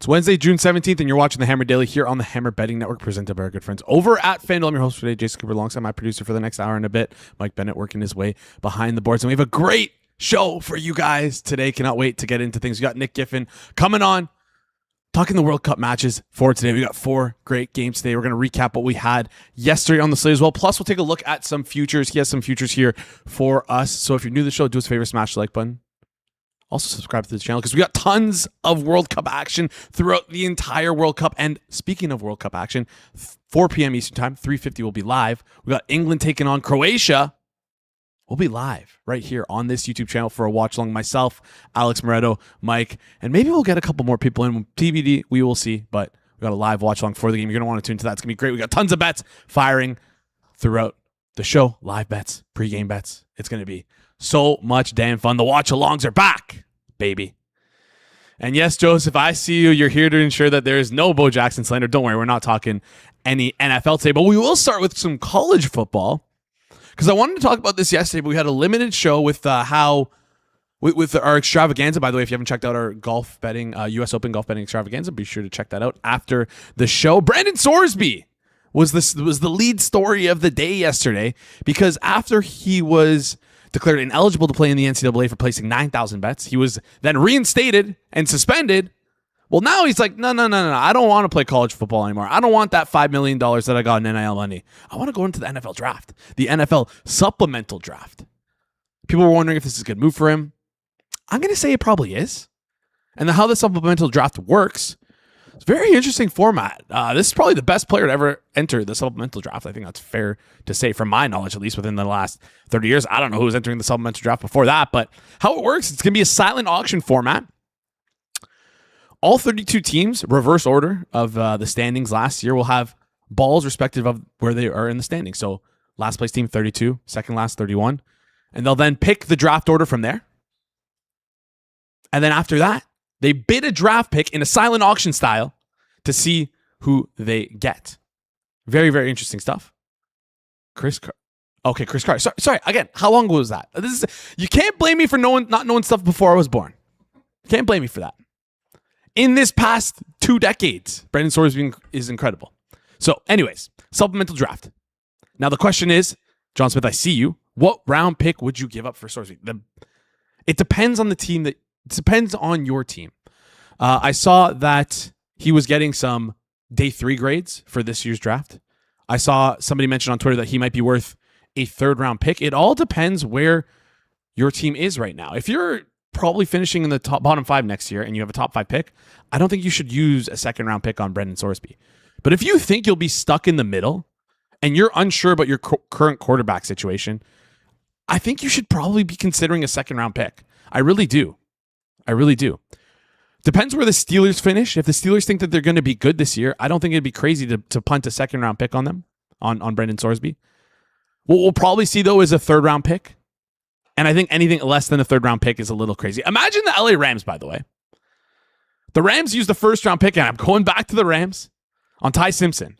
Wednesday, June 17th, and you're watching the Hammer Daily here on the Hammer Betting Network, presented by our good friends over at FanDuel. I'm your host for today, Jason Cooper, alongside my producer for the next hour and a bit, Mike Bennett, working his way behind the boards. And we have a great show for you guys today. Cannot wait to get into things. We got Nick Giffen coming on, talking the World Cup matches for today. We got 4 great games today. We're going to recap what we had yesterday on the slate as well. Plus, we'll take a look at some futures. He has some futures here for us. So if you're new to the show, do us a favor, smash the like button. Also subscribe to the channel because we got tons of World Cup action throughout the entire World Cup. And speaking of World Cup action, 4 p.m. Eastern time, 3:50 will be live. We got England taking on Croatia. We'll be live right here on this YouTube channel for a watch along. Myself, Alex Moretto, Mike, and maybe we'll get a couple more people in. TBD, we will see. But we got a live watch along for the game. You're going to want to tune into that. It's going to be great. We got tons of bets firing throughout the show. Live bets, pregame bets. It's going to be so much damn fun. The watch-alongs are back, baby. And yes, Joseph, I see you. You're here to ensure that there is no Bo Jackson slander. Don't worry, we're not talking any NFL today, but we will start with some college football because I wanted to talk about this yesterday, but we had a limited show with with our extravaganza. By the way, if you haven't checked out our golf betting, U.S. Open golf betting extravaganza, be sure to check that out after the show. Branden Sorsby was the lead story of the day yesterday because after he was declared ineligible to play in the NCAA for placing 9,000 bets, he was then reinstated and suspended. Well, now he's like, no. I don't want to play college football anymore. I don't want that $5 million that I got in NIL money. I want to go into the NFL draft, the NFL supplemental draft. People were wondering if this is a good move for him. I'm going to say it probably is. And how the supplemental draft works, it's a very interesting format. This is probably the best player to ever enter the supplemental draft. I think that's fair to say, from my knowledge, at least within the last 30 years. I don't know who was entering the supplemental draft before that, but how it works, it's going to be a silent auction format. All 32 teams, reverse order of the standings last year, will have balls respective of where they are in the standings. So last place team, 32, second last, 31. And they'll then pick the draft order from there. And then after that, they bid a draft pick in a silent auction style to see who they get. Very, very interesting stuff. Chris Carter. Sorry. Again, how long ago was that? You can't blame me for not knowing stuff before I was born. Can't blame me for that. In this past 2 decades, Branden Sorsby is incredible. So anyways, supplemental draft. Now the question is, John Smith, I see you. What round pick would you give up for Sorsby? It depends on the team. It depends on your team. I saw that he was getting some day 3 grades for this year's draft. I saw somebody mention on Twitter that he might be worth a 3rd round pick. It all depends where your team is right now. If you're probably finishing in the bottom 5 next year and you have a top 5 pick, I don't think you should use a 2nd round pick on Branden Sorsby. But if you think you'll be stuck in the middle and you're unsure about your current quarterback situation, I think you should probably be considering a 2nd round pick. I really do. Depends where the Steelers finish. If the Steelers think that they're going to be good this year, I don't think it'd be crazy to punt a 2nd round pick on them, on Branden Sorsby. What we'll probably see, though, is a 3rd round pick. And I think anything less than a 3rd round pick is a little crazy. Imagine the LA Rams, by the way. The Rams used the 1st round pick, and I'm going back to the Rams, on Ty Simpson.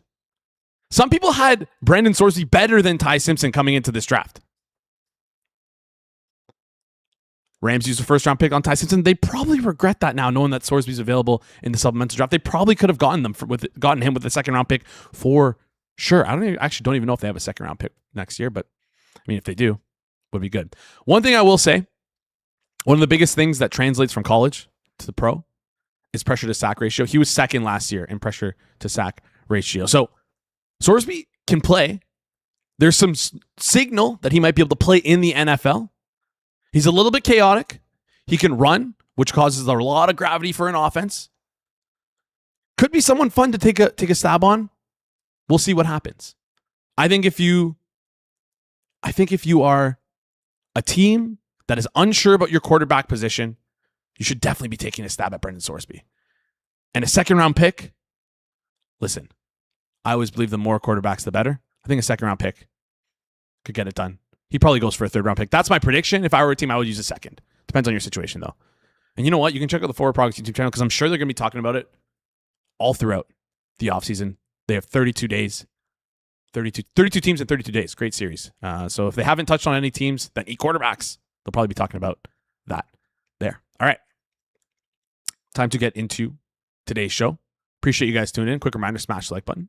Some people had Branden Sorsby better than Ty Simpson coming into this draft. Rams used the 1st round pick on Ty Simpson. They probably regret that now, knowing that Sorsby's available in the supplemental draft. They probably could have gotten him with the 2nd round pick for sure. I don't even know if they have a 2nd round pick next year, but I mean, if they do, would be good. One thing I will say, one of the biggest things that translates from college to the pro is pressure to sack ratio. He was 2nd last year in pressure to sack ratio. So Sorsby can play. There's some signal that he might be able to play in the NFL. He's a little bit chaotic. He can run, which causes a lot of gravity for an offense. Could be someone fun to take a stab on. We'll see what happens. I think if you are a team that is unsure about your quarterback position, you should definitely be taking a stab at Branden Sorsby. And a 2nd round pick, listen, I always believe the more quarterbacks, the better. I think a 2nd round pick could get it done. He probably goes for a 3rd round pick. That's my prediction. If I were a team, I would use a 2nd. Depends on your situation, though. And you know what? You can check out the Forward Progress YouTube channel because I'm sure they're going to be talking about it all throughout the offseason. They have 32 days. 32 teams in 32 days. Great series. So if they haven't touched on any teams that eat quarterbacks, they'll probably be talking about that there. All right. Time to get into today's show. Appreciate you guys tuning in. Quick reminder, smash the like button.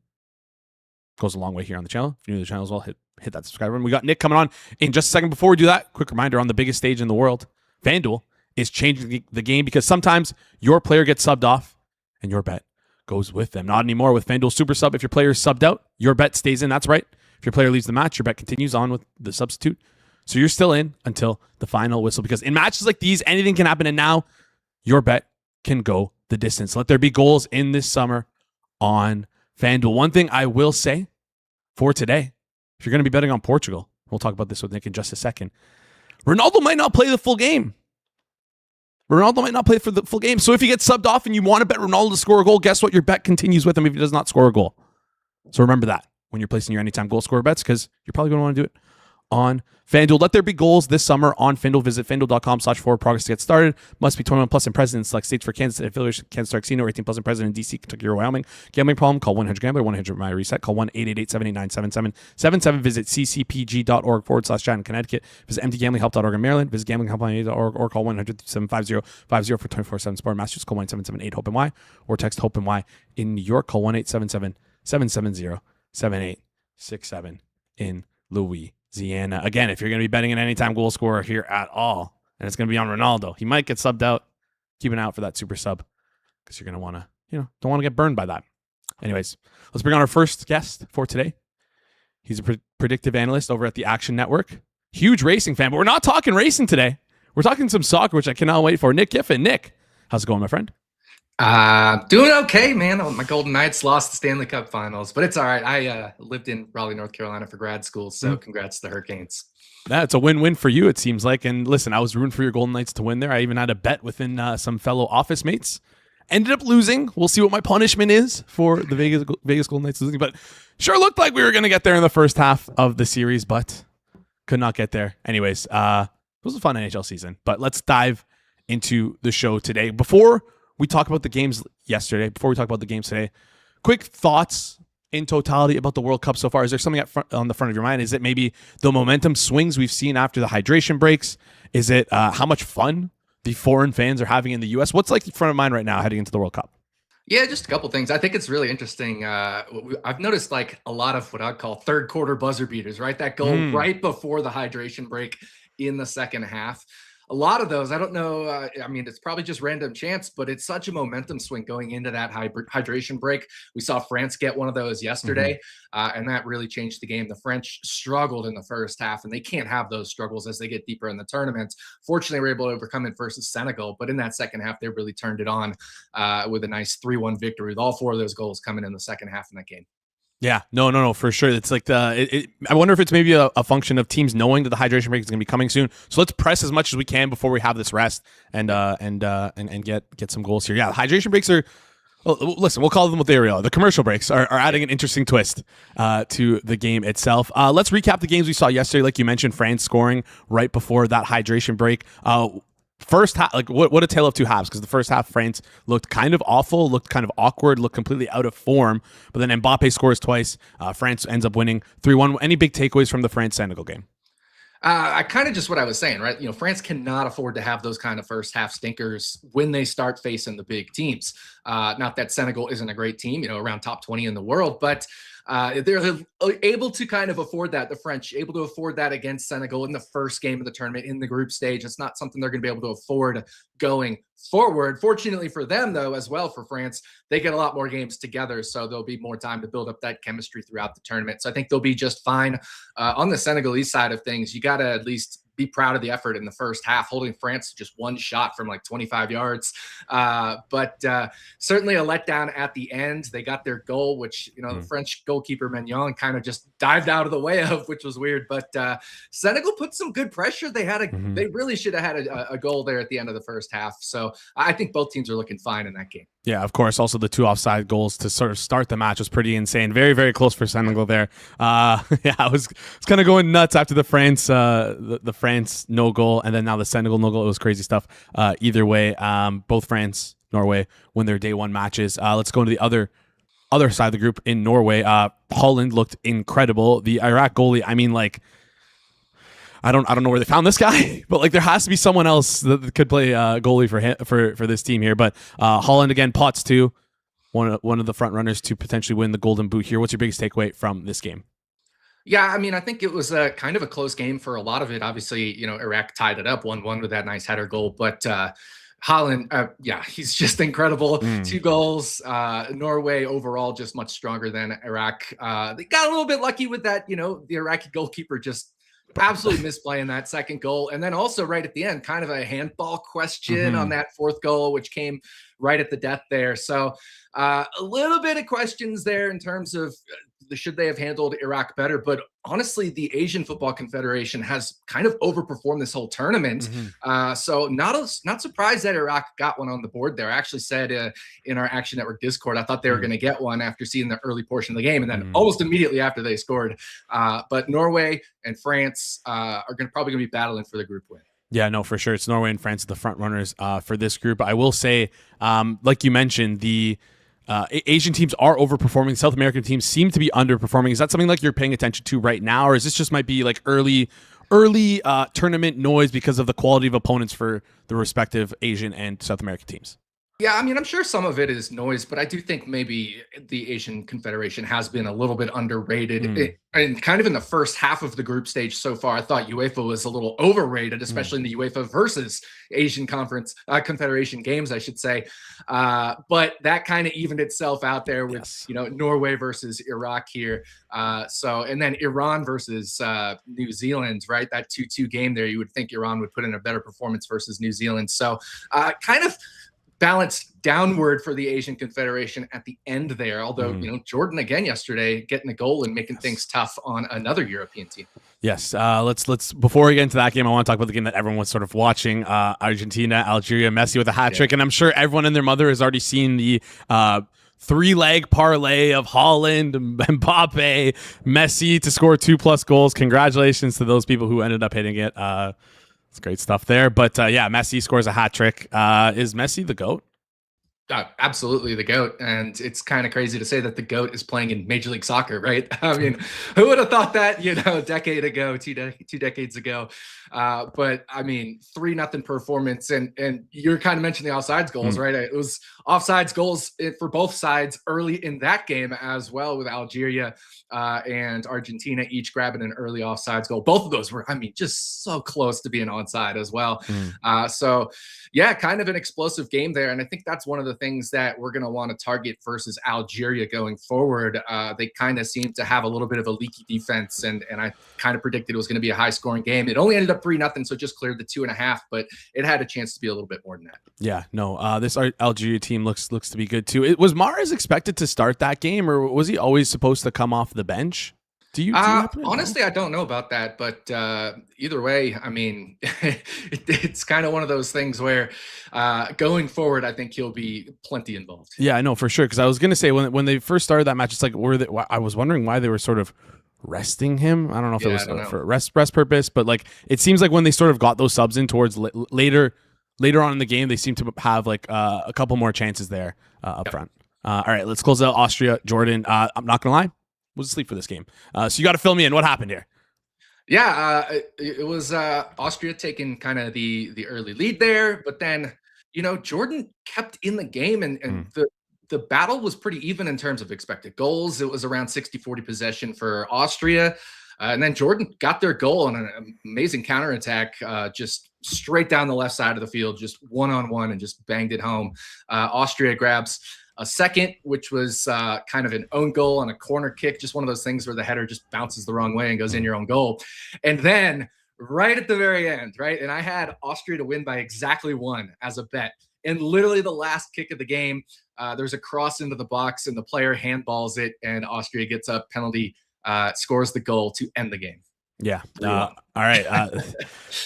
Goes a long way here on the channel. If you're new to the channel as well, hit that subscribe button. We got Nick coming on in just a second. Before we do that, quick reminder on the biggest stage in the world, FanDuel is changing the game because sometimes your player gets subbed off and your bet goes with them. Not anymore with FanDuel Super Sub. If your player is subbed out, your bet stays in. That's right. If your player leaves the match, your bet continues on with the substitute. So you're still in until the final whistle because in matches like these, anything can happen. And now your bet can go the distance. Let there be goals in this summer on FanDuel. One thing I will say for today, if you're going to be betting on Portugal, we'll talk about this with Nick in just a second. Ronaldo might not play the full game. Ronaldo might not play for the full game. So if he gets subbed off and you want to bet Ronaldo to score a goal, guess what? Your bet continues with him if he does not score a goal. So remember that when you're placing your anytime goal scorer bets because you're probably going to want to do it on FanDuel. Let there be goals this summer on FanDuel. Visit FanDuel.com/forward-progress to get started. Must be 21 plus in present. Select states for Kansas, affiliates, Kansas Star Casino, 18 plus in present in DC, Kentucky, or Wyoming. Gambling problem? Call 1-800-GAMBLER, 1-800-MY-RESET. Call 1-888-789-7777. Visit ccpg.org/chat in Connecticut. Visit mdgamblinghelp.org in Maryland. Visit gamblinghelp.org or call 1-800-750-50 for 24/7 support. Massachusetts, call 1-778-HOPE-NY or text HOPE-NY in New York. Call 1-877-770-7867 in Louisiana. Again, if you're going to be betting an anytime goal scorer here at all, and it's going to be on Ronaldo, he might get subbed out. Keep an eye out for that super sub because you're going to want to, don't want to get burned by that. Anyways, let's bring on our first guest for today. He's a predictive analyst over at the Action Network. Huge racing fan, but we're not talking racing today. We're talking some soccer, which I cannot wait for. Nick Giffen. Nick, how's it going, my friend? Doing okay, man. My Golden Knights lost the Stanley Cup Finals, but it's all right. I lived in Raleigh, North Carolina for grad school, so congrats to the Hurricanes. That's a win-win for you, it seems like. And listen, I was rooting for your Golden Knights to win there. I even had a bet within some fellow office mates. Ended up losing. We'll see what my punishment is for the Vegas Golden Knights losing. But sure looked like we were going to get there in the first half of the series, but could not get there. Anyways, it was a fun NHL season. But let's dive into the show today. Before we talk about the games yesterday, before we talk about the games today, quick thoughts in totality about the World Cup so far. Is there something on the front of your mind? Is it maybe the momentum swings we've seen after the hydration breaks? Is it how much fun the foreign fans are having in the U.S.? What's like in front of mind right now heading into the World Cup? Yeah, just a couple things. I think it's really interesting. I've noticed like a lot of what I'd call third quarter buzzer beaters, right? That goal right before the hydration break in the second half. A lot of those, I don't know. I mean, it's probably just random chance, but it's such a momentum swing going into that hydration break. We saw France get one of those yesterday, and that really changed the game. The French struggled in the first half, and they can't have those struggles as they get deeper in the tournament. Fortunately, we were able to overcome it versus Senegal, but in that second half, they really turned it on with a nice 3-1 victory with all 4 of those goals coming in the second half in that game. Yeah, no, for sure. It's like I wonder if it's maybe a function of teams knowing that the hydration break is going to be coming soon. So let's press as much as we can before we have this rest and get some goals here. Yeah, the hydration breaks are. Well, listen, we'll call them what they really are. The commercial breaks are adding an interesting twist to the game itself. Let's recap the games we saw yesterday. Like you mentioned, France scoring right before that hydration break. First half, like what a tale of two halves, because the first half France looked kind of awful, looked kind of awkward, looked completely out of form, but then Mbappé scores twice. France ends up winning 3-1. Any big takeaways from the France-Senegal game? I kind of just what I was saying, right? France cannot afford to have those kind of first half stinkers when they start facing the big teams. Not that Senegal isn't a great team, around top 20 in the world, but they're able to kind of afford that. The French able to afford that against Senegal in the first game of the tournament in the group stage. It's not something they're going to be able to afford going forward. Fortunately for them, though, as well for France, they get a lot more games together, so there'll be more time to build up that chemistry throughout the tournament. So I think they'll be just fine. On the Senegalese side of things, you got to at least be proud of the effort in the first half, holding France to just one shot from like 25 yards. But certainly a letdown at the end. They got their goal, which, the French goalkeeper Mignon kind of just dived out of the way of, which was weird. But Senegal put some good pressure. They had they really should have had a goal there at the end of the first half. So I think both teams are looking fine in that game. Yeah, of course. Also, the 2 offside goals to sort of start the match was pretty insane. Very, very close for Senegal there. Yeah, I was kind of going nuts after the France the France no goal, and then now the Senegal no goal. It was crazy stuff. Either way, both France, Norway win their day 1 matches. Let's go into the other side of the group in Norway. Haaland looked incredible. The Iraq goalie, I mean, like, I don't know where they found this guy, but like there has to be someone else that could play goalie for this team here. But Haaland again, pots 2, one of the front runners to potentially win the Golden Boot here. What's your biggest takeaway from this game? Yeah, I mean, I think it was a kind of a close game for a lot of it. Obviously, Iraq tied it up 1-1 with that nice header goal, but Haaland, yeah, he's just incredible. 2 goals. Norway overall just much stronger than Iraq. They got a little bit lucky with that. The Iraqi goalkeeper just absolutely misplaying that second goal. And then also right at the end, kind of a handball question on that 4th goal, which came right at the death there. So a little bit of questions there in terms of should they have handled Iraq better? But honestly, the Asian Football Confederation has kind of overperformed this whole tournament. So not surprised that Iraq got one on the board there. I actually said in our Action Network Discord, I thought they were going to get one after seeing the early portion of the game, and then almost immediately after they scored. But Norway and France are probably going to be battling for the group win. Yeah, no, for sure. It's Norway and France, the front runners for this group. I will say, like you mentioned, the Asian teams are overperforming. South American teams seem to be underperforming. Is that something like you're paying attention to right now, or is this just might be like early tournament noise because of the quality of opponents for the respective Asian and South American teams? Yeah, I mean, I'm sure some of it is noise, but I do think maybe the Asian Confederation has been a little bit underrated. And kind of in the first half of the group stage so far, I thought UEFA was a little overrated, especially in the UEFA versus Asian Conference Confederation games, I should say. But that kind of evened itself out there with Norway versus Iraq here. And then Iran versus New Zealand, right? That 2-2 game there, you would think Iran would put in a better performance versus New Zealand. So kind of balanced downward for the Asian Confederation at the end there. Although, Jordan again yesterday getting a goal and making things tough on another European team. Yes. Let's before we get into that game, I want to talk about the game that everyone was sort of watching. Argentina, Algeria, Messi with a hat trick. And I'm sure everyone and their mother has already seen the 3-leg parlay of Haaland, Mbappé, Messi to score 2+ goals. Congratulations to those people who ended up hitting it. It's great stuff there. But yeah, Messi scores a hat trick. Is Messi the GOAT? Absolutely the GOAT. And it's kind of crazy to say that the GOAT is playing in Major League Soccer, right? I mean, who would have thought that, a decade ago, two decades ago? But I mean, 3-0 performance. And you're kind of mentioning the offsides goals, right? It was offsides goals for both sides early in that game as well, with Algeria and Argentina each grabbing an early offsides goal. Both of those were, I mean, just so close to being onside as well. So yeah, kind of an explosive game there. And I think that's one of the things that we're going to want to target versus Algeria going forward. They kind of seem to have a little bit of a leaky defense, and I kind of predicted it was going to be a high scoring game. It only ended up 3-0, so just cleared the 2.5, but it had a chance to be a little bit more than that. Yeah, no, this Algeria team looks to be good too. Was Mahrez expected to start that game, or was he always supposed to come off the bench? Do you honestly, I don't know about that, but either way, I mean, it's kind of one of those things where going forward, I think he'll be plenty involved. Yeah, I know for sure. Because I was going to say when they first started that match, it's like I was wondering why they were sort of resting him. I don't know if it was for rest purpose, but like it seems like when they sort of got those subs in towards later on in the game, they seem to have like a couple more chances there up front. All right, let's close out Austria, Jordan. I'm not gonna lie, was asleep for this game, so you got to fill me in. What happened here? Yeah, it was Austria taking kind of the early lead there, but then Jordan kept in the game, and the battle was pretty even in terms of expected goals. It was around 60-40 possession for Austria. And then Jordan got their goal on an amazing counterattack, just straight down the left side of the field, just one-on-one, and just banged it home. Austria grabs a second, which was kind of an own goal on a corner kick, just one of those things where the header just bounces the wrong way and goes in your own goal. And then right at the very end, right, and I had Austria to win by exactly 1 as a bet. And literally the last kick of the game, there's a cross into the box, and the player handballs it, and Austria gets a penalty, scores the goal to end the game. Yeah. All right.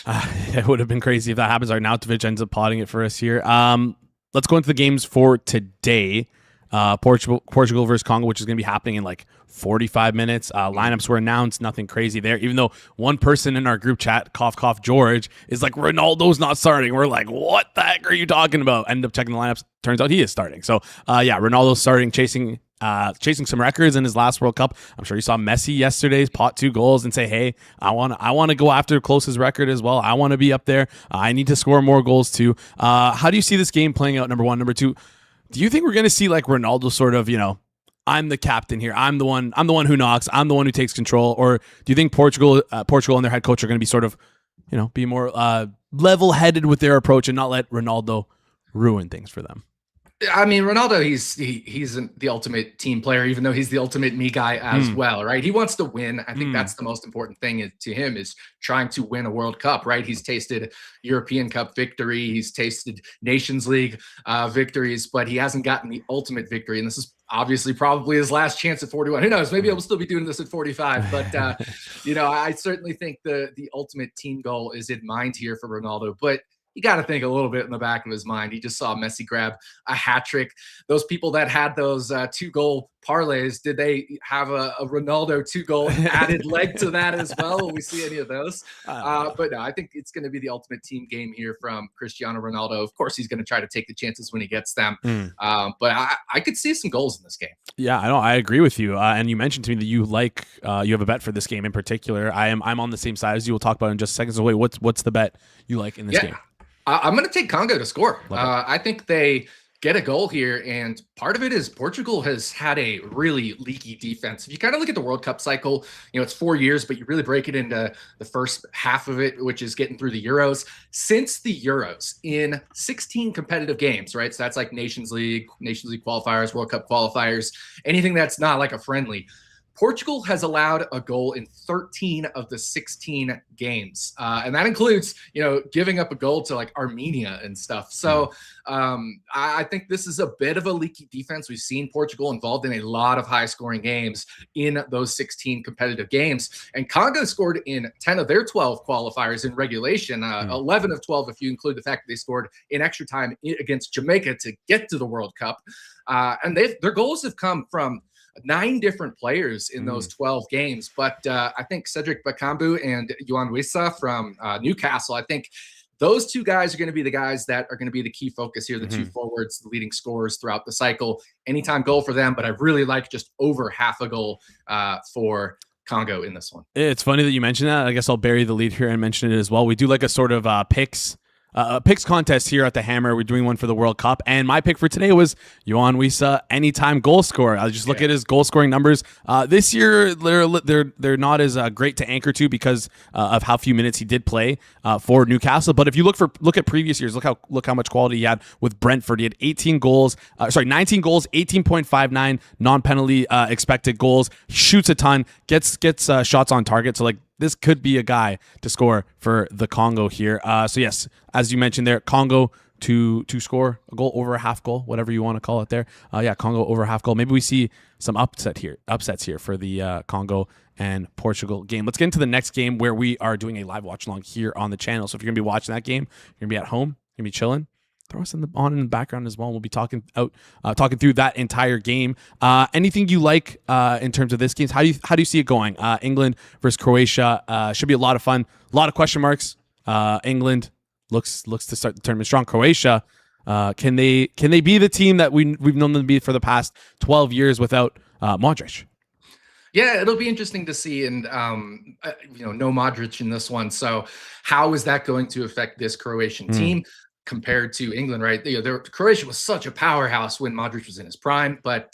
It would have been crazy if that happens. All right, Nautovic ends up potting it for us here. Let's go into the games for today. Portugal versus Congo, which is going to be happening in like 45 minutes. Lineups were announced. Nothing crazy there. Even though one person in our group chat, cough, George, is like, Ronaldo's not starting. We're like, what the heck are you talking about? End up checking the lineups. Turns out he is starting. So, yeah, Ronaldo's starting, chasing some records in his last World Cup. I'm sure you saw Messi yesterday's pot 2 goals and say, hey, I want to go after Klose's record as well. I want to be up there. I need to score more goals too. How do you see this game playing out? Number one. Number two, Do you think we're going to see like Ronaldo sort of, I'm the captain here. I'm the one who knocks. I'm the one who takes control. Or do you think Portugal and their head coach are going to be sort of, be more level-headed with their approach and not let Ronaldo ruin things for them? I mean, Ronaldo, he's the ultimate team player, even though he's the ultimate me guy as well, right? He wants to win. I think that's the most important thing to him is trying to win a World Cup, right? He's tasted European Cup victory. He's tasted Nations League victories, but he hasn't gotten the ultimate victory. And this is obviously probably his last chance at 41. Who knows? Maybe I'll still be doing this at 45. But, I certainly think the ultimate team goal is in mind here for Ronaldo. But you got to think a little bit in the back of his mind. He just saw Messi grab a hat trick. Those people that had those 2-goal parlays, did they have a Ronaldo 2-goal added leg to that as well? Will we see any of those? But no, I think it's going to be the ultimate team game here from Cristiano Ronaldo. Of course, he's going to try to take the chances when he gets them. But I could see some goals in this game. Yeah, I agree with you. And you mentioned to me that you have a bet for this game in particular. I'm on the same side as you. We'll talk about it in just seconds. So wait, what's the bet you like in this game? I'm going to take Congo to score. I think they get a goal here, and part of it is Portugal has had a really leaky defense. If you kind of look at the World Cup cycle, it's 4 years, but you really break it into the first half of it, which is getting through the Euros. Since the Euros, in 16 competitive games, right? So that's like Nations League qualifiers, World Cup qualifiers, anything that's not like a friendly. Portugal has allowed a goal in 13 of the 16 games. And that includes, giving up a goal to like Armenia and stuff. So I think this is a bit of a leaky defense. We've seen Portugal involved in a lot of high scoring games in those 16 competitive games. And Congo scored in 10 of their 12 qualifiers in regulation, 11 of 12 if you include the fact that they scored in extra time against Jamaica to get to the World Cup. And their goals have come from 9 different players in those 12 games. But I think Cedric Bakambu and Yohan Wissa from Newcastle, I think those 2 guys are going to be the guys that are going to be the key focus here, the 2 forwards, the leading scorers throughout the cycle. Anytime goal for them, but I really like just over half a goal for Congo in this one. It's funny that you mentioned that. I guess I'll bury the lead here and mention it as well. We do like a sort of picks contest here at the Hammer. We're doing one for the World Cup, and my pick for today was Yohan Wissa, anytime goal scorer. I just look at his goal scoring numbers. This year, they're not as great to anchor to because of how few minutes he did play for Newcastle. But if you look at previous years, look how much quality he had with Brentford. He had 19 goals, 18.59 non-penalty expected goals. Shoots a ton, gets shots on target. So like, this could be a guy to score for the Congo here. So yes, as you mentioned there, Congo to score a goal over a half goal, whatever you want to call it there. Congo over a half goal. Maybe we see some upsets here for the Congo and Portugal game. Let's get into the next game where we are doing a live watch along here on the channel. So if you're gonna be watching that game, you're gonna be at home, you're gonna be chilling. Throw us in the background as well. We'll be talking through that entire game. Anything you like in terms of this game? How do you see it going? England versus Croatia should be a lot of fun. A lot of question marks. England looks to start the tournament strong. Croatia, can they be the team that we've known them to be for the past 12 years without Modric? Yeah, it'll be interesting to see. And, no Modric in this one. So how is that going to affect this Croatian team compared to England, right? Croatia was such a powerhouse when Modric was in his prime, but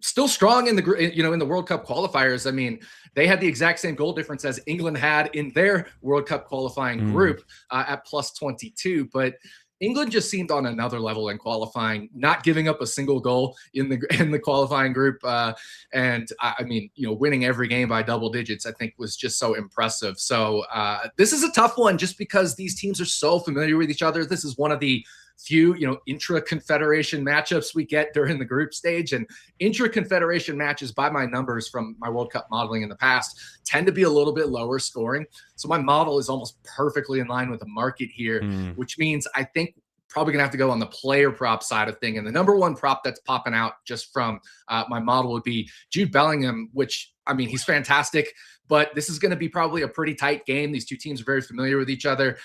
still strong in the World Cup qualifiers. I mean, they had the exact same goal difference as England had in their World Cup qualifying group at plus 22. But England just seemed on another level in qualifying, not giving up a single goal in the qualifying group. And I mean, winning every game by double digits, I think was just so impressive. So this is a tough one just because these teams are so familiar with each other. This is one of the few, intra-confederation matchups we get during the group stage. And intra-confederation matches, by my numbers from my World Cup modeling in the past, tend to be a little bit lower scoring. So my model is almost perfectly in line with the market here, which means I think probably going to have to go on the player prop side of thing. And the number one prop that's popping out just from my model would be Jude Bellingham, which, I mean, he's fantastic. But this is going to be probably a pretty tight game. These two teams are very familiar with each other.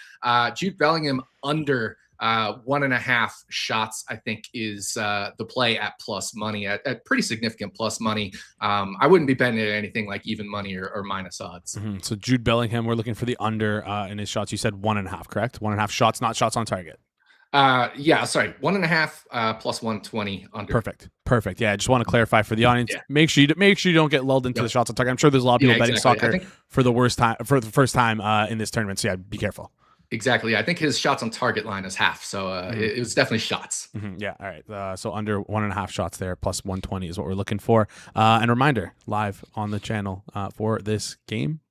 Jude Bellingham under 1.5 shots, I think, is the play at plus money, at pretty significant plus money. I wouldn't be betting at anything like even money or minus odds. So Jude Bellingham, we're looking for the under in his shots. You said 1.5, correct? 1.5 shots, not shots on target. Yeah, sorry, 1.5 plus 120 under. Perfect. Yeah, I just want to clarify for the audience. Yeah. Make sure you don't get lulled into the shots on target. I'm sure there's a lot of people betting exactly. soccer for the first time in this tournament. So yeah, be careful. Exactly. I think his shots on target line is half. So it was definitely shots. Yeah. All right. So under 1.5 shots there, plus 120 is what we're looking for. And a reminder, live on the channel for this game.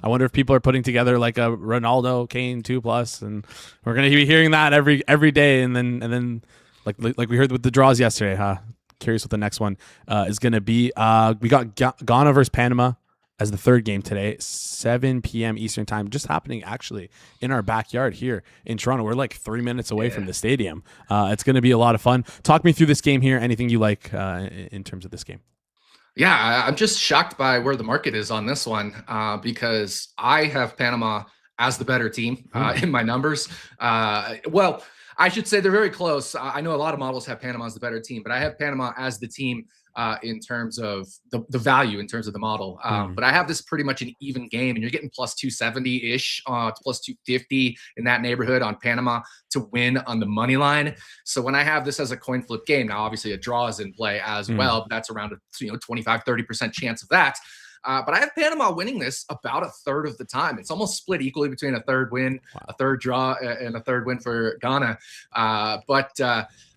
I wonder if people are putting together like a Ronaldo Kane 2+, and we're gonna be hearing that every day. And then like we heard with the draws yesterday. Curious what the next one is gonna be. We got Ghana versus Panama as the third game today, 7 p.m. Eastern time, just happening actually in our backyard here in Toronto. We're like 3 minutes away from the stadium. It's going to be a lot of fun. Talk me through this game here. Anything you like in terms of this game? Yeah, I'm just shocked by where the market is on this one because I have Panama as the better team in my numbers. Well, I should say they're very close. I know a lot of models have Panama as the better team, but I have Panama as the team in terms of the value, in terms of the model. But I have this pretty much an even game, and you're getting plus 270-ish, plus 250 in that neighborhood on Panama to win on the money line. So when I have this as a coin flip game, now obviously a draw is in play as well, but that's around a 25-30% chance of that. But I have Panama winning this about a third of the time. It's almost split equally between a third win, a third draw, and a third win for Ghana.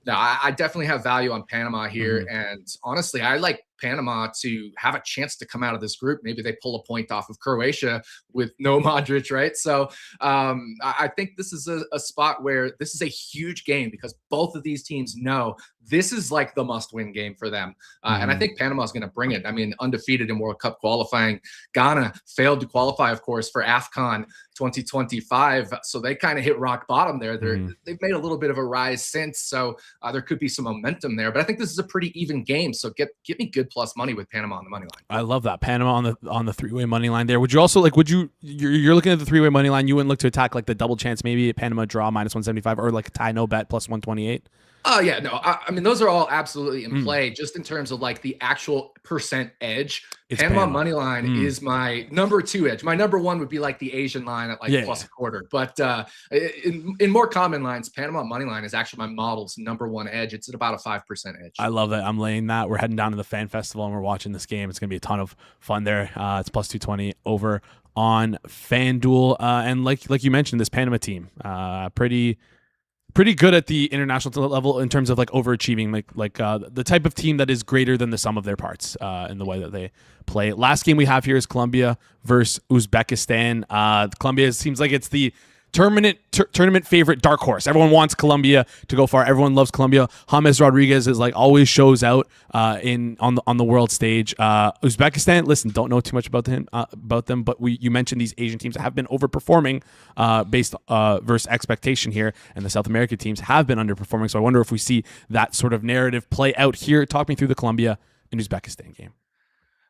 No, I definitely have value on Panama here. And honestly, I like Panama to have a chance to come out of this group. Maybe they pull a point off of Croatia with no Modric, right? So I think this is a spot where this is a huge game because both of these teams know this is like the must-win game for them. And I think Panama is going to bring it. I mean, undefeated in World Cup qualifying. Ghana failed to qualify, of course, for AFCON 2025. So they kind of hit rock bottom there. They've made a little bit of a rise since. So there could be some momentum there. But I think this is a pretty even game. So get me good plus money with Panama on the money line. I love that. Panama on the three-way money line there. Would you also you're looking at the three-way money line, you wouldn't look to attack like the double chance, maybe Panama draw minus 175 or like a tie no bet plus 128? Oh, yeah, no, I mean, those are all absolutely in play just in terms of like the actual percent edge. Panama money line is my number 2 edge. My number 1 would be like the Asian line at like plus a quarter. But in more common lines, Panama money line is actually my model's number 1 edge. It's at about a 5% edge. I love that. I'm laying that. We're heading down to the Fan Festival and we're watching this game. It's going to be a ton of fun there. It's plus 220 over on FanDuel. And like you mentioned, this Panama team, pretty good at the international level in terms of like overachieving, like the type of team that is greater than the sum of their parts in the way that they play. Last game we have here is Colombia versus Uzbekistan. Colombia seems like it's the tournament favorite dark horse. Everyone wants Colombia to go far. Everyone loves Colombia. James Rodriguez is like always shows out on the world stage. Uzbekistan, listen, don't know too much about them, but you mentioned these Asian teams have been overperforming based versus expectation here, and the South American teams have been underperforming. So I wonder if we see that sort of narrative play out here. Talk me through the Colombia and Uzbekistan game.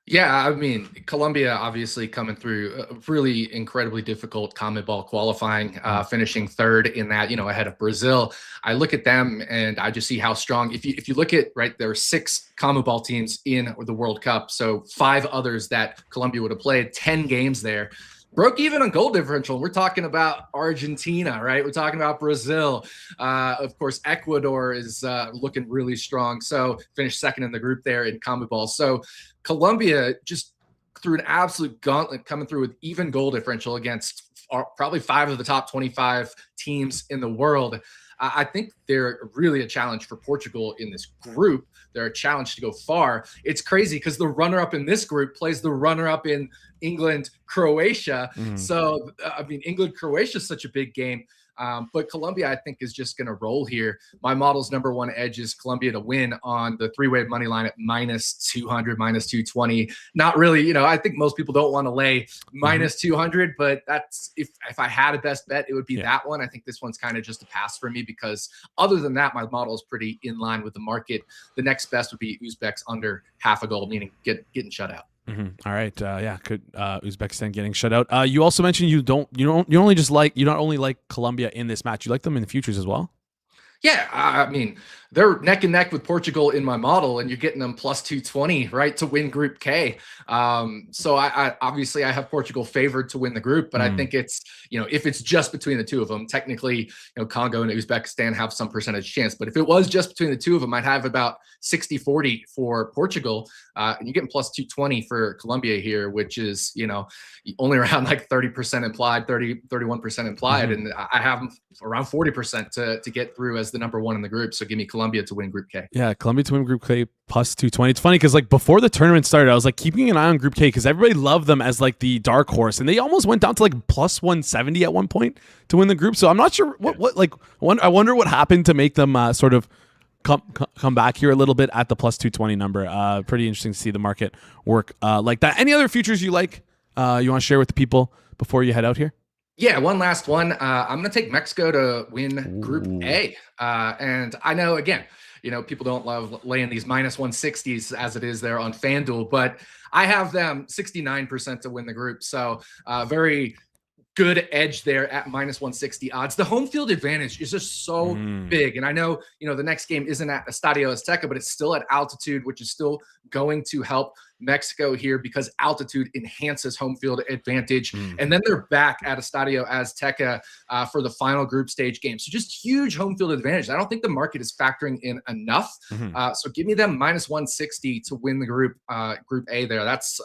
Yeah, I mean, Colombia obviously coming through a really incredibly difficult CONMEBOL qualifying, finishing third in that, ahead of Brazil. I look at them and I just see how strong. If you look at, right, there are 6 CONMEBOL teams in the World Cup, so 5 others that Colombia would have played, 10 games there. Broke even on goal differential. We're talking about Argentina, right? We're talking about Brazil. Of course, Ecuador is looking really strong. So finished second in the group there in CONMEBOL. So Colombia just threw an absolute gauntlet coming through with even goal differential against probably 5 of the top 25 teams in the world. I think they're really a challenge for Portugal in this group. They're a challenge to go far. It's crazy because the runner-up in this group plays the runner-up in England, Croatia. So, I mean, England, Croatia is such a big game. But Colombia, I think, is just going to roll here. My model's number 1 edge is Colombia to win on the 3-way money line at minus 200, minus 220. Not really, I think most people don't want to lay minus 200, but that's if I had a best bet, it would be that one. I think this one's kind of just a pass for me because other than that, my model is pretty in line with the market. The next best would be Uzbeks under half a goal, meaning getting shut out. All right. Could Uzbekistan getting shut out. You also mentioned you don't only like Colombia in this match. You like them in the futures as well? Yeah, I mean, they're neck and neck with Portugal in my model, and you're getting them plus 220, right, to win Group K. So I obviously I have Portugal favored to win the group, but I think it's, if it's just between the two of them, technically, Congo and Uzbekistan have some percentage chance. But if it was just between the two of them, I'd have about 60-40 for Portugal. And you're getting plus 220 for Colombia here, which is, only around like 30% implied, 31% implied. And I have them around 40% to get through as the number one in the group. So give me Colombia to win Group K. Yeah, Colombia to win Group K plus 220. It's funny because like before the tournament started, I was like keeping an eye on Group K because everybody loved them as like the dark horse, and they almost went down to like plus 170 at one point to win the group. So I'm not sure I wonder what happened to make them sort of come back here a little bit at the plus 220 number. Pretty interesting to see the market work like that. Any other futures you like you want to share with the people before you head out here? Yeah, one last one. I'm going to take Mexico to win Group A. And I know, again, people don't love laying these minus 160s as it is there on FanDuel, but I have them 69% to win the group. So very good edge there at minus 160 odds. The home field advantage is just so big. And I know, the next game isn't at Estadio Azteca, but it's still at altitude, which is still going to help Mexico here because altitude enhances home field advantage. And then they're back at Estadio Azteca for the final group stage game. So just huge home field advantage. I don't think the market is factoring in enough. So give me them minus 160 to win the group A there. That's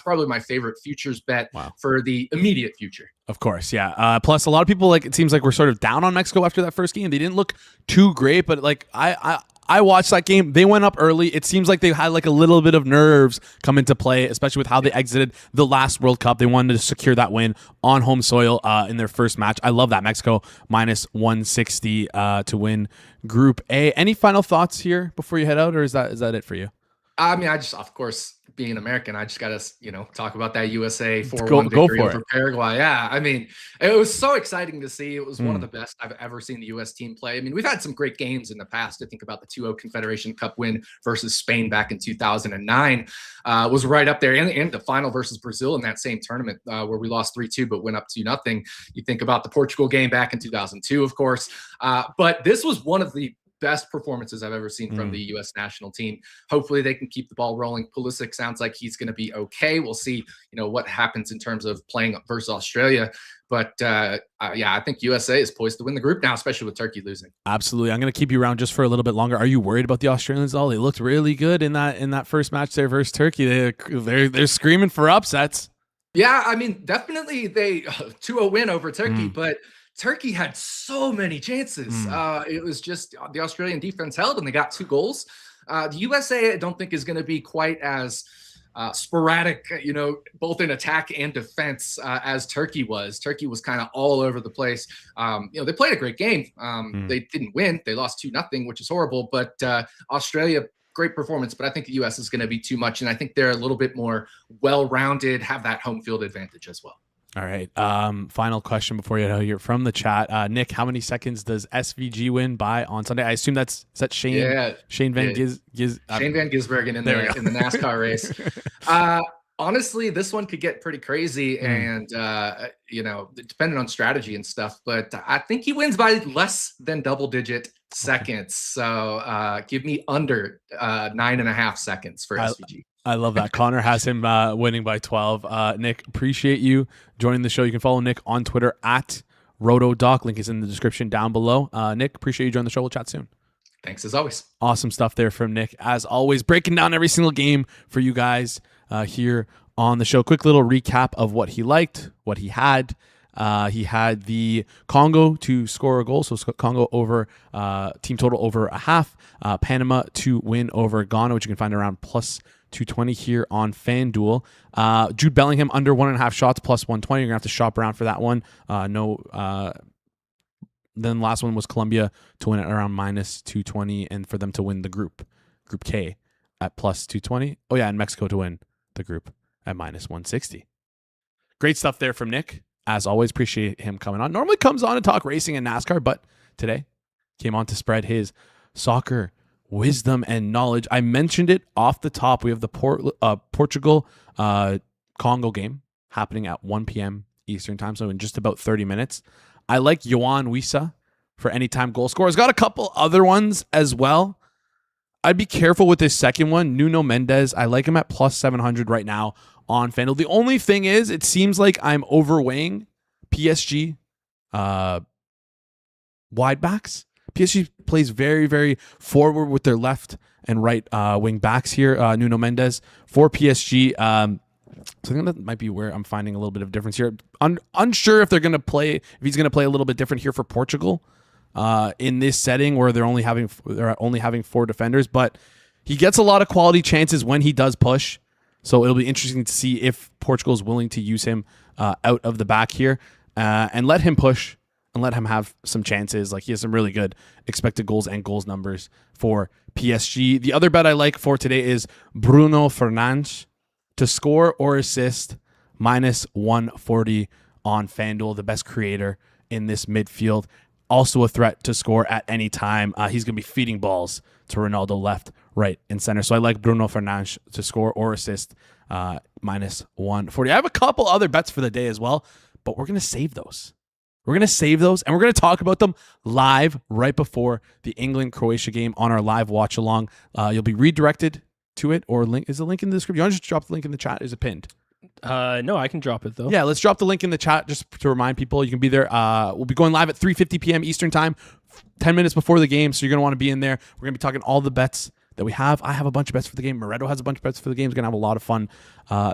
probably my favorite futures bet for the immediate future. Of course, yeah. Plus, a lot of people it seems like we're sort of down on Mexico after that first game. They didn't look too great, but like I watched that game. They went up early. It seems like they had like a little bit of nerves come into play, especially with how they exited the last World Cup. They wanted to secure that win on home soil in their first match. I love that. Mexico minus 160 to win Group A. Any final thoughts here before you head out, or is that it for you? I mean, of course, being American, I just got to, talk about that USA 4-1 victory over Paraguay. Yeah, I mean, it was so exciting to see. It was one of the best I've ever seen the U.S. team play. I mean, we've had some great games in the past. I think about the 2-0 Confederation Cup win versus Spain back in 2009 was right up there. And the final versus Brazil in that same tournament where we lost 3-2 but went up 2-0. You think about the Portugal game back in 2002, of course. But this was one of the best performances I've ever seen from the U.S. national team. Hopefully they can keep the ball rolling. Pulisic sounds like he's going to be okay. We'll see, what happens in terms of playing versus Australia. But I think USA is poised to win the group now, especially with Turkey losing. Absolutely. I'm going to keep you around just for a little bit longer. Are you worried about the Australians at all? They looked really good in that first match there versus Turkey. They're screaming for upsets. Yeah, I mean, definitely they 2-0 win over Turkey, but Turkey had so many chances. It was just the Australian defense held, and they got 2 goals. The USA, I don't think, is going to be quite as sporadic, both in attack and defense as Turkey was. Turkey was kind of all over the place. They played a great game. They didn't win. They lost 2-0, which is horrible. But Australia, great performance. But I think the U.S. is going to be too much, and I think they're a little bit more well-rounded, have that home field advantage as well. All right. Final question before you hear from the chat. Nick, how many seconds does SVG win by on Sunday? I assume is that Shane? Yeah. Shane Van Shane Van Gisbergen in the NASCAR race. Honestly, this one could get pretty crazy, and depending on strategy and stuff. But I think he wins by less than double-digit seconds. So give me under 9.5 seconds for SVG. I love that. Connor has him winning by 12. Nick, appreciate you joining the show. You can follow Nick on Twitter at RotoDoc. Link is in the description down below. Nick, appreciate you joining the show. We'll chat soon. Thanks as always. Awesome stuff there from Nick. As always, breaking down every single game for you guys here on the show. Quick little recap of what he liked, what he had. He had the Congo to score a goal, so Congo over team total over a half. Panama to win over Ghana, which you can find around plus 220 here on FanDuel. Jude Bellingham under 1.5 shots plus 120. You're gonna have to shop around for that one. Then last one was Colombia to win at around minus 220, and for them to win the Group K at plus 220. Oh yeah, and Mexico to win the group at minus 160. Great stuff there from Nick. As always, appreciate him coming on. Normally comes on to talk racing and NASCAR, but today came on to spread his soccer wisdom and knowledge. I mentioned it off the top. We have the Portugal Congo game happening at 1 p.m. Eastern time, so in just about 30 minutes. I like Yohan Wissa for anytime goal scorers. Got a couple other ones as well. I'd be careful with this second one, Nuno Mendes. I like him at plus 700 right now on FanDuel. The only thing is, it seems like I'm overweighing PSG wide backs. PSG plays very, very forward with their left and right wing backs here. Nuno Mendes for PSG. So I think that might be where I'm finding a little bit of difference here. Unsure if they're going to play, if he's going to play a little bit different here for Portugal in this setting where they're only having 4 defenders. But he gets a lot of quality chances when he does push. So it'll be interesting to see if Portugal is willing to use him out of the back here and let him push and let him have some chances. Like, he has some really good expected goals and goals numbers for PSG. The other bet I like for today is Bruno Fernandes to score or assist, minus 140 on FanDuel, the best creator in this midfield. Also a threat to score at any time. He's going to be feeding balls to Ronaldo left, right, and center. So I like Bruno Fernandes to score or assist, minus 140. I have a couple other bets for the day as well, but we're going to save those. We're going to save those, and we're going to talk about them live right before the England-Croatia game on our live watch-along. You'll be redirected to it, or link. Is the link in the description? You want to just drop the link in the chat? Is it pinned? No, I can drop it, though. Yeah, let's drop the link in the chat just to remind people. You can be there. We'll be going live at 3:50 p.m. Eastern time, 10 minutes before the game, so you're going to want to be in there. We're going to be talking all the bets that we have. I have a bunch of bets for the game. Moretto has a bunch of bets for the game. We're going to have a lot of fun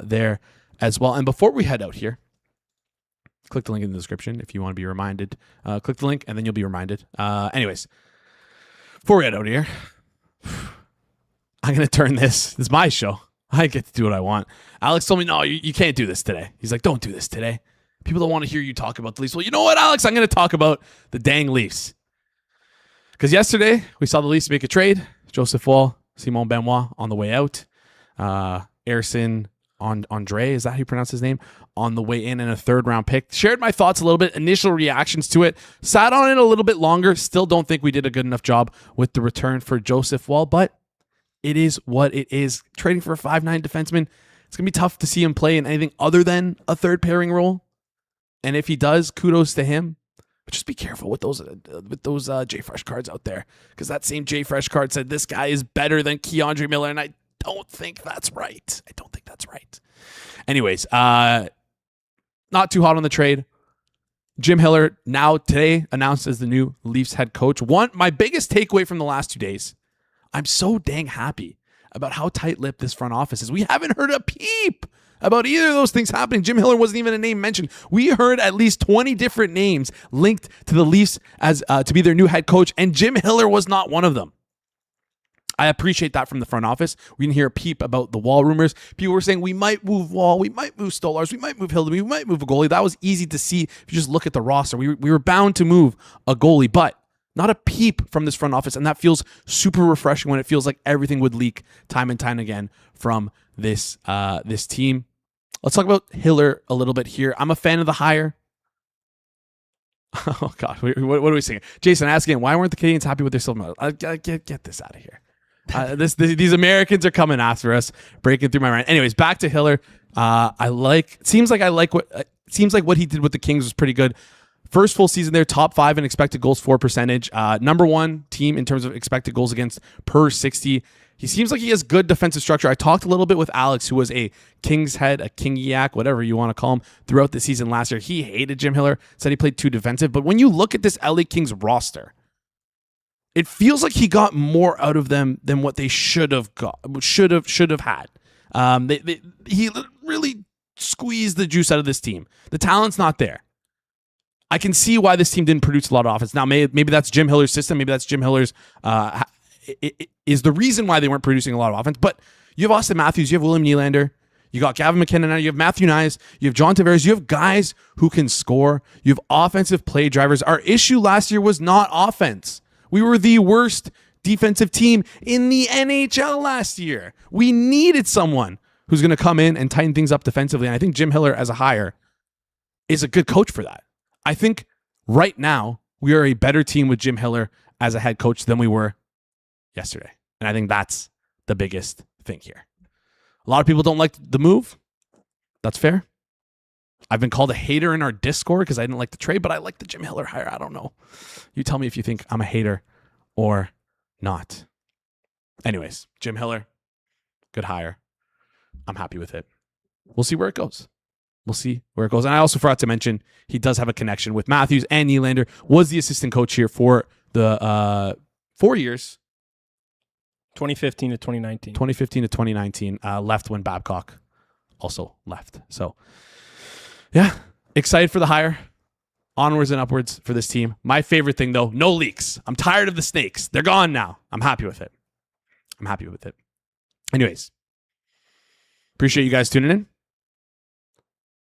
there as well. And before we head out here, click the link in the description if you want to be reminded. Click the link, and then you'll be reminded. Anyways, before we head out here, I'm going to turn this. This is my show. I get to do what I want. Alex told me, no, you can't do this today. He's like, don't do this today. People don't want to hear you talk about the Leafs. Well, you know what, Alex? I'm going to talk about the dang Leafs. Because yesterday, we saw the Leafs make a trade. Joseph Wall, Simon Benoit on the way out. Erson Andre, is that how you pronounce his name? On the way in, and a 3rd-round pick. Shared my thoughts a little bit, initial reactions to it. Sat on it a little bit longer. Still don't think we did a good enough job with the return for Joseph Wall, but it is what it is. Trading for a 5'9" defenseman, it's going to be tough to see him play in anything other than a third pairing role. And if he does, kudos to him. But just be careful with those J Fresh cards out there, because that same J Fresh card said this guy is better than Keandre Miller, and I don't think that's right. Anyways, not too hot on the trade. Jim Hiller now today announced as the new Leafs head coach. My biggest takeaway from the last 2 days, I'm so dang happy about how tight-lipped this front office is. We haven't heard a peep about either of those things happening. Jim Hiller wasn't even a name mentioned. We heard at least 20 different names linked to the Leafs as to be their new head coach, and Jim Hiller was not one of them. I appreciate that from the front office. We didn't hear a peep about the Wall rumors. People were saying we might move Wall, we might move Stolarz, we might move Hilda, we might move a goalie. That was easy to see if you just look at the roster. We were bound to move a goalie, but not a peep from this front office, and that feels super refreshing when it feels like everything would leak time and time again from this team. Let's talk about Hiller a little bit here. I'm a fan of the hire. Oh, God. What are we saying? Jason asking, why weren't the Canadians happy with their silver medal? Get this out of here. These Americans are coming after us, breaking through my mind. Anyways, back to Hiller. Seems like what he did with the Kings was pretty good. First full season there, top 5 in expected goals for percentage. Number 1 team in terms of expected goals against per 60. He seems like he has good defensive structure. I talked a little bit with Alex, who was a King's head, a Kingiac, whatever you want to call him, throughout the season last year. He hated Jim Hiller, said he played too defensive. But when you look at this LA Kings roster, it feels like he got more out of them than what they should have had. He really squeezed the juice out of this team. The talent's not there. I can see why this team didn't produce a lot of offense. Now, maybe that's Jim Hiller's system. Maybe that's Jim Hiller's is the reason why they weren't producing a lot of offense. But you have Austin Matthews, you have William Nylander, you got Gavin McKinnon now, you have Matthew Nyes, you have John Tavares, you have guys who can score, you have offensive play drivers. Our issue last year was not offense. We were the worst defensive team in the NHL last year. We needed someone who's going to come in and tighten things up defensively. And I think Jim Hiller as a hire is a good coach for that. I think right now we are a better team with Jim Hiller as a head coach than we were yesterday. And I think that's the biggest thing here. A lot of people don't like the move. That's fair. I've been called a hater in our Discord because I didn't like the trade, but I like the Jim Hiller hire. I don't know. You tell me if you think I'm a hater or not. Anyways, Jim Hiller, good hire. I'm happy with it. We'll see where it goes. And I also forgot to mention, he does have a connection with Matthews and Nylander. Was the assistant coach here for the 4 years. 2015 to 2019. 2015 to 2019. Left when Babcock also left. So, yeah, excited for the hire. Onwards and upwards for this team. My favorite thing, though, no leaks. I'm tired of the snakes. They're gone now. I'm happy with it. Anyways, appreciate you guys tuning in.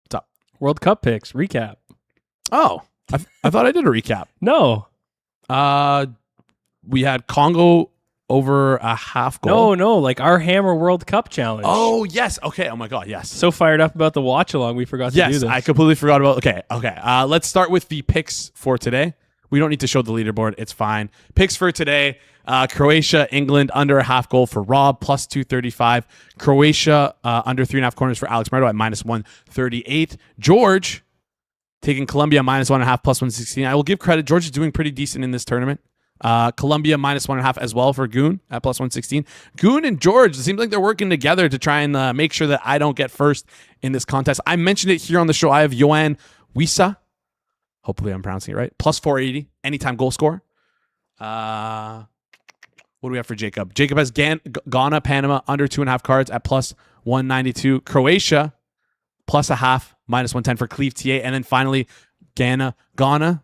What's up? World Cup picks recap. Oh, I thought I did a recap. No. We had Congo over a half goal. No, like our Hammer World Cup challenge. Oh, yes. Okay. Oh, my God. Yes. So fired up about the watch along, we forgot to do this. Yes, I completely forgot about. Okay. Let's start with the picks for today. We don't need to show the leaderboard. It's fine. Picks for today: Croatia, England under a half goal for Rob, plus 235. Croatia under 3.5 corners for Alex Merdo at minus 138. George taking Colombia minus 1.5 plus 116. I will give credit. George is doing pretty decent in this tournament. Colombia minus 1.5 as well for Goon at plus 116. Goon and George, it seems like they're working together to try and make sure that I don't get first in this contest. I mentioned it here on the show. I have Yoann Wissa. Hopefully I'm pronouncing it right. Plus 480, anytime goal score. What do we have for Jacob? Jacob has Ghana, Panama, under 2.5 cards at plus 192. Croatia, plus a half, minus 110 for Cleve TA. And then finally, Ghana,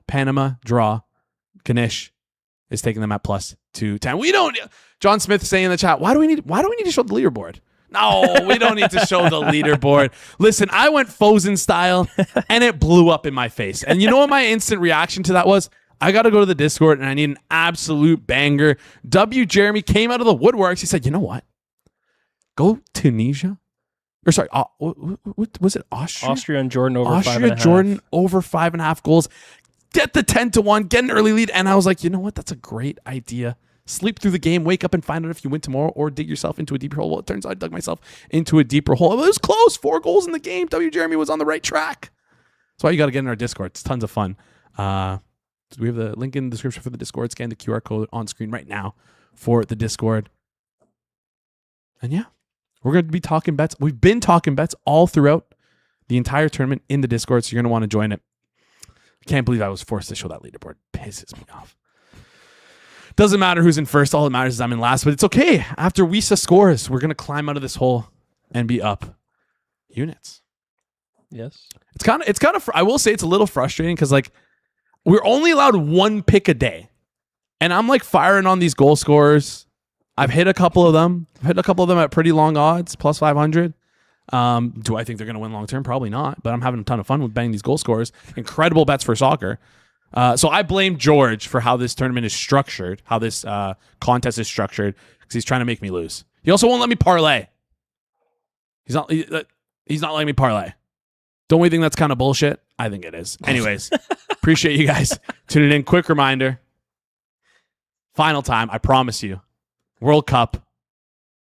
Panama, draw. Ganesh is taking them at plus 210. We don't. John Smith saying in the chat, why do we need to show the leaderboard? No, we don't need to show the leaderboard. Listen, I went Fosen style and it blew up in my face. And you know what my instant reaction to that was? I got to go to the Discord and I need an absolute banger. Jeremy came out of the woodworks. He said, you know what? Go Tunisia. Or sorry, what was it? Austria and Jordan over 5.5. Austria, Jordan over 5.5 goals. Get the 10-1, get an early lead. And I was like, you know what? That's a great idea. Sleep through the game, wake up and find out if you win tomorrow, or dig yourself into a deeper hole. Well, it turns out I dug myself into a deeper hole. It was close. 4 goals in the game. Jeremy was on the right track. That's why you got to get in our Discord. It's tons of fun. We have the link in the description for the Discord. Scan the QR code on screen right now for the Discord. And yeah, we're going to be talking bets. We've been talking bets all throughout the entire tournament in the Discord, so you're going to want to join it. I can't believe I was forced to show that leaderboard. Pisses me off. Doesn't matter who's in first. All that matters is I'm in last, but it's okay. After Wisa scores, we're going to climb out of this hole and be up units. Yes. It's kind of, I will say it's a little frustrating because like we're only allowed 1 pick a day. And I'm like firing on these goal scorers. I've hit a couple of them. At pretty long odds, plus 500. Do I think they're going to win long term? Probably not, but I'm having a ton of fun with betting these goal scorers. Incredible bets for soccer. So I blame George for how this tournament is structured, how this contest is structured, because he's trying to make me lose. He also won't let me parlay. He's not letting me parlay. Don't we think that's kind of bullshit? I think it is. Anyways, appreciate you guys tuning in. Quick reminder. Final time, I promise you. World Cup.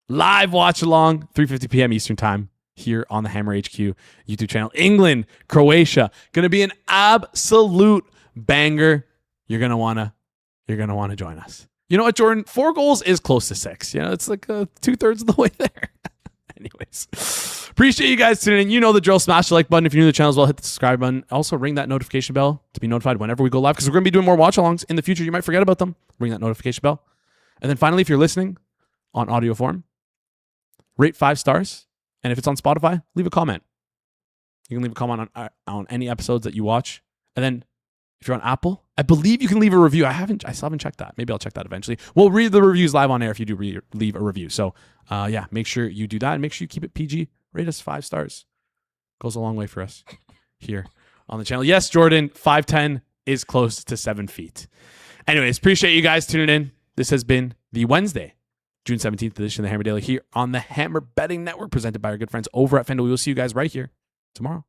Live watch along, 3:50 p.m. Eastern time here on the Hammer HQ YouTube channel. England, Croatia. Going to be an absolute banger. You're gonna wanna join us. You know what, Jordan? 4 goals is close to 6. You know, it's like 2/3 of the way there. Anyways, appreciate you guys tuning in. You know the drill. Smash the like button if you're new to the channel as well. Hit the subscribe button. Also ring that notification bell to be notified whenever we go live, because we're gonna be doing more watch alongs in the future. You might forget about them. Ring that notification bell. And then finally, if you're listening on audio form, rate 5 stars. And if it's on Spotify, leave a comment. You can leave a comment on any episodes that you watch. And then if you're on Apple, I believe you can leave a review. I still haven't checked that. Maybe I'll check that eventually. We'll read the reviews live on air if you do leave a review. So yeah, make sure you do that, and make sure you keep it PG. Rate us 5 stars. Goes a long way for us here on the channel. Yes, Jordan, 5'10" is close to 7 feet. Anyways, appreciate you guys tuning in. This has been the Wednesday, June 17th edition of the Hammer Daily here on the Hammer Betting Network, presented by our good friends over at FanDuel. We will see you guys right here tomorrow.